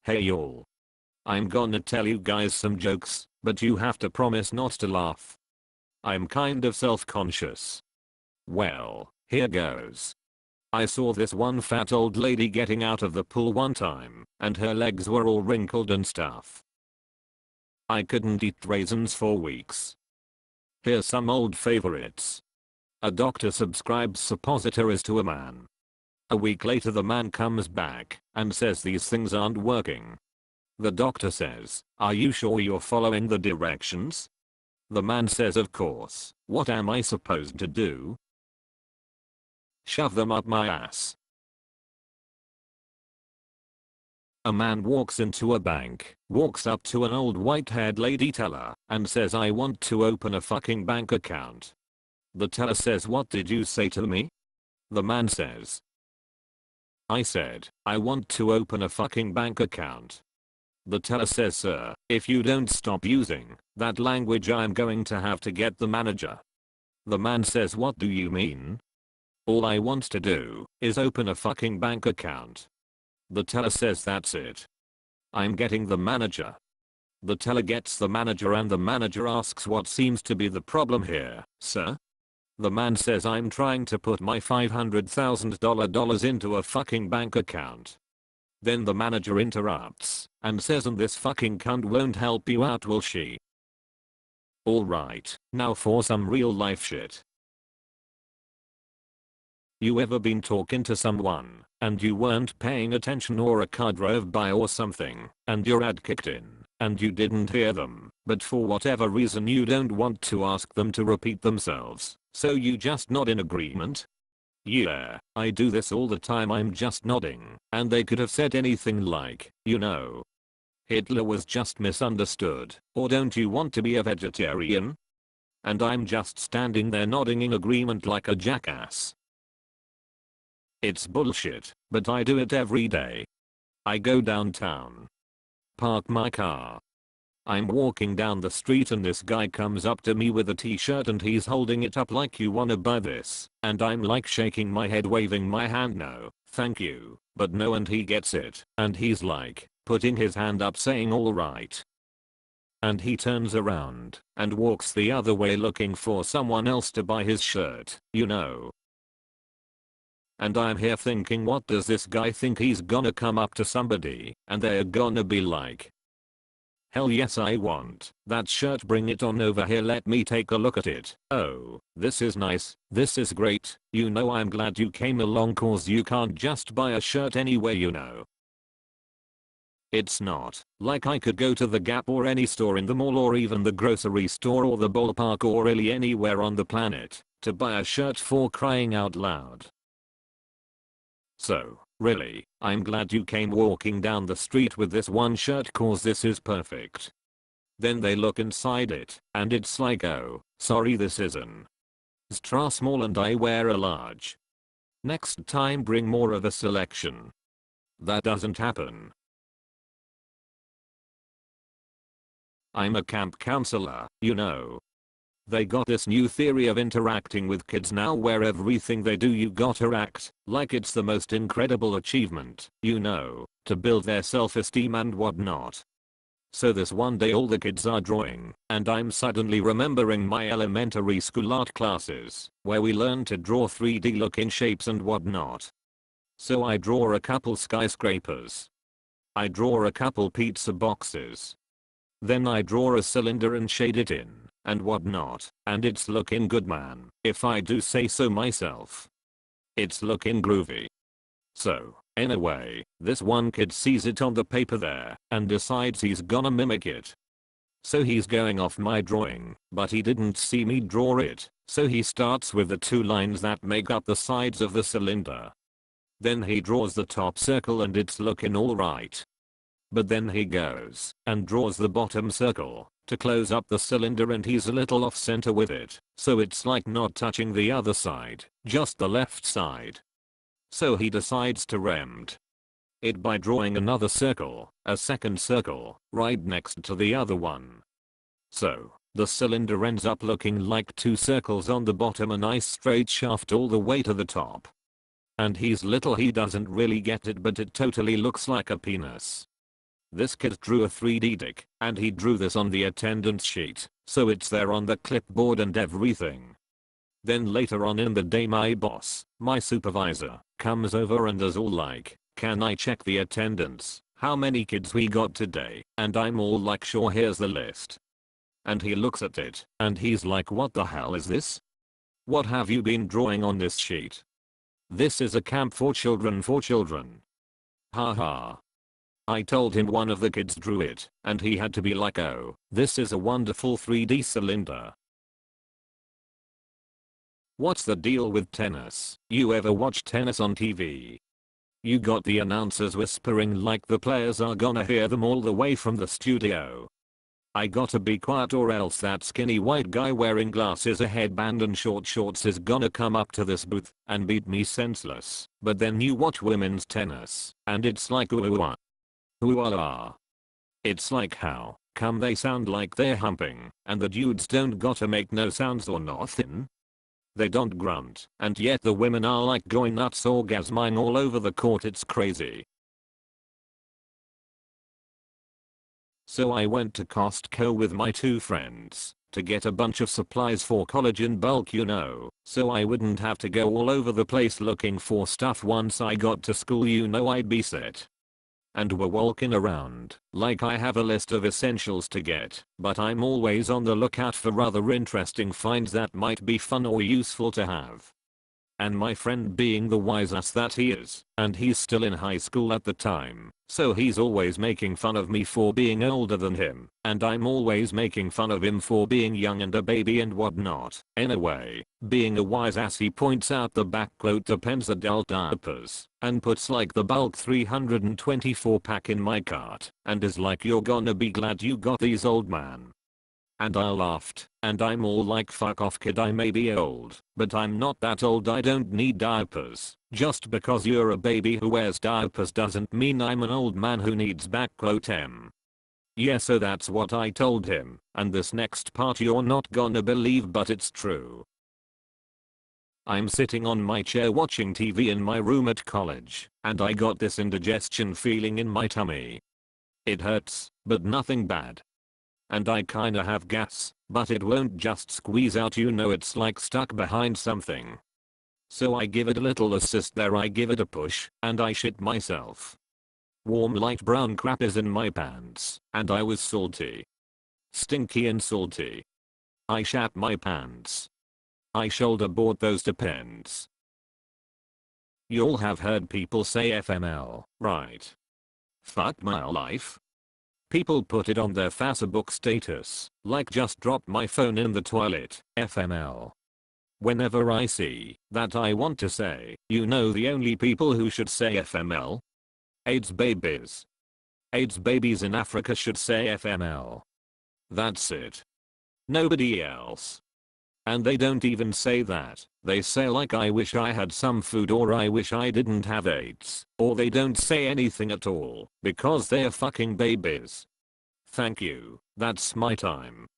Hey y'all. I'm gonna tell you guys some jokes, but you have to promise not to laugh. I'm kind of self-conscious. Well, here goes. I saw this one fat old lady getting out of the pool one time, and her legs were all wrinkled and stuff. I couldn't eat raisins for weeks. Here's some old favorites. A doctor subscribes suppositories to a man. A week later the man comes back and says these things aren't working. The doctor says, "Are you sure you're following the directions?" The man says, "Of course. What am I supposed to do?" "Shove them up my ass." A man walks into a bank, walks up to an old white-haired lady teller, and says, "I want to open a fucking bank account." The teller says, "What did you say to me?" The man says, "I said, I want to open a fucking bank account." The teller says, "Sir, if you don't stop using that language I'm going to have to get the manager." The man says, "What do you mean?" "All I want to do is open a fucking bank account." The teller says, "That's it. I'm getting the manager." The teller gets the manager and the manager asks, "What seems to be the problem here, sir?" The man says, "I'm trying to put my $500,000 into a fucking bank account." Then the manager interrupts and says, "And this fucking cunt won't help you out, will she?" Alright, now for some real life shit. You ever been talking to someone and you weren't paying attention, or a car drove by or something and your ad kicked in and you didn't hear them, but for whatever reason you don't want to ask them to repeat themselves, so you just nod in agreement? Yeah, I do this all the time. I'm just nodding and they could have said anything like, "Hitler was just misunderstood," or "Don't you want to be a vegetarian?" And I'm just standing there nodding in agreement like a jackass. It's bullshit, but I do it every day. I go downtown, park my car. I'm walking down the street and this guy comes up to me with a t-shirt and he's holding it up like, "You wanna buy this?" And I'm like shaking my head, waving my hand, "No, thank you," but no, and he gets it and he's like putting his hand up saying, "Alright." And he turns around and walks the other way looking for someone else to buy his shirt, And I'm here thinking, what does this guy think? He's gonna come up to somebody and they're gonna be like, "Hell yes, I want that shirt, bring it on over here, let me take a look at it. Oh, this is nice, this is great, I'm glad you came along, cause you can't just buy a shirt anywhere, It's not like I could go to the Gap or any store in the mall or even the grocery store or the ballpark or really anywhere on the planet to buy a shirt, for crying out loud. So, really, I'm glad you came walking down the street with this one shirt, cause this is perfect. Then they look inside it and it's like, "Oh, sorry, this is an extra small and I wear a large. Next time bring more of a selection." That doesn't happen. I'm a camp counselor, They got this new theory of interacting with kids now where everything they do you gotta act like it's the most incredible achievement, to build their self-esteem and whatnot. So this one day all the kids are drawing and I'm suddenly remembering my elementary school art classes where we learned to draw 3D looking shapes and whatnot. So I draw a couple skyscrapers. I draw a couple pizza boxes. Then I draw a cylinder and shade it in and whatnot, and it's looking good, man, if I do say so myself. It's looking groovy. So, anyway, this one kid sees it on the paper there and decides he's gonna mimic it. So he's going off my drawing, but he didn't see me draw it, so he starts with the two lines that make up the sides of the cylinder. Then he draws the top circle and it's looking alright. But then he goes and draws the bottom circle to close up the cylinder and he's a little off center with it, so it's like not touching the other side, just the left side. So he decides to remedy it by drawing another circle, a second circle, right next to the other one. So, the cylinder ends up looking like two circles on the bottom, a nice straight shaft all the way to the top. And he's little, he doesn't really get it, but it totally looks like a penis. This kid drew a 3D dick, and he drew this on the attendance sheet, so it's there on the clipboard and everything. Then later on in the day my boss, my supervisor, comes over and is all like, "Can I check the attendance? How many kids we got today?" And I'm all like, "Sure, here's the list." And he looks at it, and he's like, "What the hell is this? What have you been drawing on this sheet? This is a camp for children for children." Haha. I told him one of the kids drew it, and he had to be like, "Oh, this is a wonderful 3D cylinder." What's the deal with tennis? You ever watch tennis on TV? You got the announcers whispering like the players are gonna hear them all the way from the studio. I gotta be quiet or else that skinny white guy wearing glasses, a headband and short shorts is gonna come up to this booth and beat me senseless. But then you watch women's tennis, and it's like ooh ah. It's like, how come they sound like they're humping, and the dudes don't gotta make no sounds or nothing? They don't grunt, and yet the women are like going nuts, orgasming all over the court. It's crazy. So I went to Costco with my 2 friends to get a bunch of supplies for college in bulk, you know, so I wouldn't have to go all over the place looking for stuff once I got to school, you know, I'd be set. And we're walking around like I have a list of essentials to get, but I'm always on the lookout for other interesting finds that might be fun or useful to have. And my friend, being the wise ass that he is, and he's still in high school at the time, so he's always making fun of me for being older than him, and I'm always making fun of him for being young and a baby and whatnot. Anyway, being a wise ass, he points out the back quote depends adult diapers, and puts like the bulk 324 pack in my cart, and is like, "You're gonna be glad you got these, old man." And I laughed, and I'm all like, "Fuck off, kid, I may be old, but I'm not that old. I don't need diapers. Just because you're a baby who wears diapers doesn't mean I'm an old man who needs back quote M." Yeah, so that's what I told him, and this next part you're not gonna believe, but it's true. I'm sitting on my chair watching TV in my room at college, and I got this indigestion feeling in my tummy. It hurts, but nothing bad. And I kinda have gas, but it won't just squeeze out, you know, it's like stuck behind something. So I give it a little assist there, I give it a push, and I shit myself. Warm light brown crap is in my pants, and I was salty. Stinky and salty. I shat my pants. I shoulder board those depends. You all have heard people say FML, right? Fuck my life. People put it on their Facebook status, like, "Just dropped my phone in the toilet, FML." Whenever I see that, I want to say, you know the only people who should say FML? AIDS babies. AIDS babies in Africa should say FML. That's it. Nobody else. And they don't even say that. They say like, "I wish I had some food," or "I wish I didn't have AIDS," or they don't say anything at all because they're fucking babies. Thank you, that's my time.